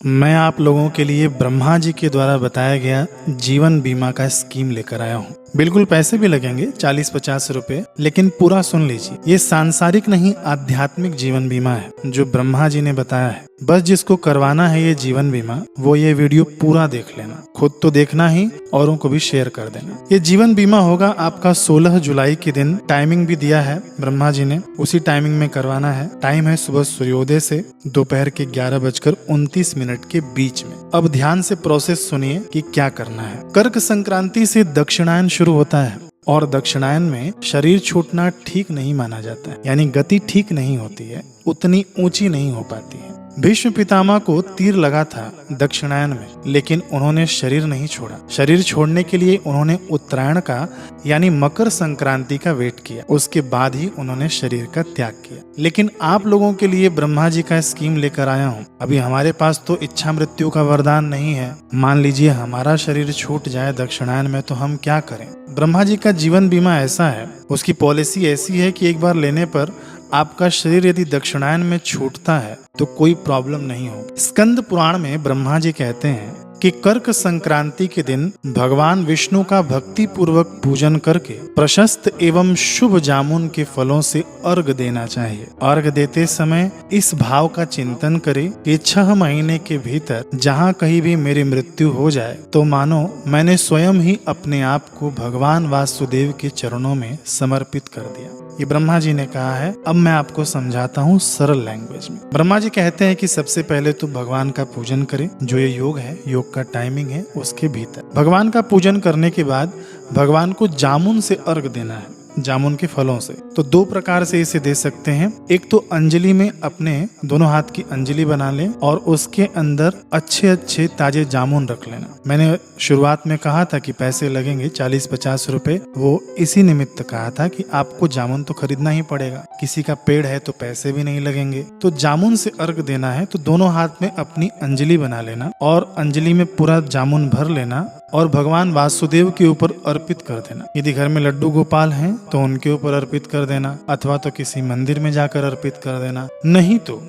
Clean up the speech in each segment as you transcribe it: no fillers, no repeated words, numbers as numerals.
मैं आप लोगों के लिए ब्रह्मा जी के द्वारा बताया गया जीवन बीमा का स्कीम लेकर आया हूँ। बिल्कुल पैसे भी लगेंगे 40-50 रुपए, लेकिन पूरा सुन लीजिए। ये सांसारिक नहीं आध्यात्मिक जीवन बीमा है जो ब्रह्मा जी ने बताया है। बस जिसको करवाना है ये जीवन बीमा, वो ये वीडियो पूरा देख लेना। खुद तो देखना ही, औरों को भी शेयर कर देना। ये जीवन बीमा होगा आपका 16 जुलाई के दिन। टाइमिंग भी दिया है ब्रह्मा जी ने, उसी टाइमिंग में करवाना है। टाइम है सुबह सूर्योदय से दोपहर के 11:29 के बीच में। अब ध्यान से प्रोसेस सुनिए कि क्या करना है। कर्क संक्रांति से दक्षिणायन शुरू होता है और दक्षिणायन में शरीर छूटना ठीक नहीं माना जाता है, यानी गति ठीक नहीं होती है, उतनी ऊंची नहीं हो पाती है। भीष्म पितामह को तीर लगा था दक्षिणायन में, लेकिन उन्होंने शरीर नहीं छोड़ा। शरीर छोड़ने के लिए उन्होंने उत्तरायण का यानी मकर संक्रांति का वेट किया, उसके बाद ही उन्होंने शरीर का त्याग किया। लेकिन आप लोगों के लिए ब्रह्मा जी का स्कीम लेकर आया हूँ। अभी हमारे पास तो इच्छा मृत्यु का वरदान नहीं है। मान लीजिए हमारा शरीर छूट जाए दक्षिणायन में, तो हम क्या करें। ब्रह्मा जी का जीवन बीमा ऐसा है, उसकी पॉलिसी ऐसी है कि एक बार लेने पर आपका शरीर यदि दक्षिणायन में छूटता है तो कोई प्रॉब्लम नहीं होगी। स्कंद पुराण में ब्रह्मा जी कहते हैं कि कर्क संक्रांति के दिन भगवान विष्णु का भक्ति पूर्वक पूजन करके प्रशस्त एवं शुभ जामुन के फलों से अर्घ देना चाहिए। अर्घ देते समय इस भाव का चिंतन करें कि 6 महीने के भीतर जहाँ कहीं भी मेरी मृत्यु हो जाए तो मानो मैंने स्वयं ही अपने आप को भगवान वासुदेव के चरणों में समर्पित कर दिया। ये ब्रह्मा जी ने कहा है। अब मैं आपको समझाता हूँ सरल लैंग्वेज में। ब्रह्मा जी कहते हैं कि सबसे पहले तो भगवान का पूजन करें। जो ये योग है, योग का टाइमिंग है उसके भीतर भगवान का पूजन करने के बाद भगवान को जामुन से अर्घ देना है, जामुन के फलों से। तो 2 प्रकार से इसे दे सकते हैं। एक तो अंजलि में अपने दोनों हाथ की अंजलि बना लें और उसके अंदर अच्छे ताजे जामुन रख लेना। मैंने शुरुआत में कहा था कि पैसे लगेंगे 40-50 रुपए, वो इसी निमित्त कहा था कि आपको जामुन तो खरीदना ही पड़ेगा। किसी का पेड़ है तो पैसे भी नहीं लगेंगे। तो जामुन से अर्घ देना है तो दोनों हाथ में अपनी अंजलि बना लेना और अंजलि में पूरा जामुन भर लेना और भगवान वासुदेव के ऊपर अर्पित कर देना। यदि घर में लड्डू गोपाल हैं तो उनके ऊपर अर्पित कर देना, अथवा तो किसी मंदिर में जाकर अर्पित कर देना। नहीं तो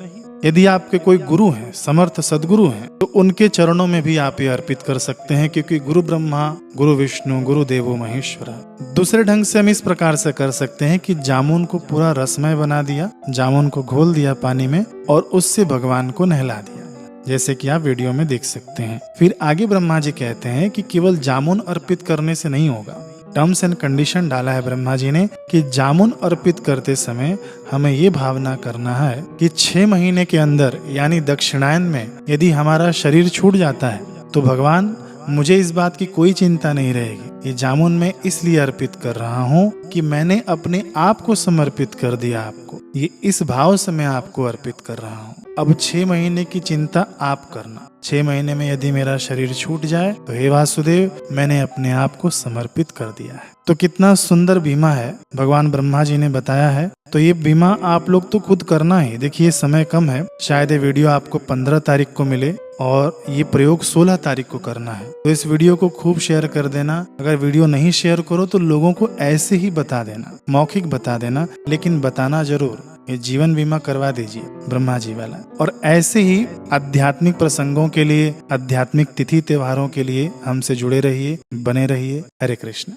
यदि आपके कोई गुरु हैं, समर्थ सदगुरु हैं, तो उनके चरणों में भी आप ये अर्पित कर सकते हैं, क्योंकि गुरु ब्रह्मा गुरु विष्णु गुरु देवो महेश्वरा। दूसरे ढंग से हम इस प्रकार से कर सकते हैं कि जामुन को पूरा रसमय बना दिया, जामुन को घोल दिया पानी में और उससे भगवान को नहला दिया, जैसे कि आप वीडियो में देख सकते हैं। फिर आगे ब्रह्मा जी कहते हैं कि केवल जामुन अर्पित करने से नहीं होगा। टर्म्स एंड कंडीशन डाला है ब्रह्मा जी ने कि जामुन अर्पित करते समय हमें ये भावना करना है कि 6 महीने के अंदर यानी दक्षिणायन में यदि हमारा शरीर छूट जाता है तो भगवान मुझे इस बात की कोई चिंता नहीं रहेगी। ये जामुन मैं इसलिए अर्पित कर रहा हूँ कि मैंने अपने आप को समर्पित कर दिया आपको। ये इस भाव से मैं आपको अर्पित कर रहा हूँ। अब 6 महीने की चिंता आप करना। 6 महीने में यदि मेरा शरीर छूट जाए तो हे वासुदेव, मैंने अपने आप को समर्पित कर दिया है। तो कितना सुंदर बीमा है, भगवान ब्रह्मा जी ने बताया है। तो ये बीमा आप लोग तो खुद करना ही। देखिए समय कम है, शायद ये वीडियो आपको 15 तारीख को मिले और ये प्रयोग 16 तारीख को करना है। तो इस वीडियो को खूब शेयर कर देना। अगर वीडियो नहीं शेयर करो तो लोगों को ऐसे ही बता देना, मौखिक बता देना, लेकिन बताना जरूर। ये जीवन बीमा करवा दीजिए ब्रह्मा जी वाला। और ऐसे ही आध्यात्मिक प्रसंगों के लिए, आध्यात्मिक तिथि त्योहारों के लिए हमसे जुड़े रहिए, बने रहिए। हरे कृष्ण।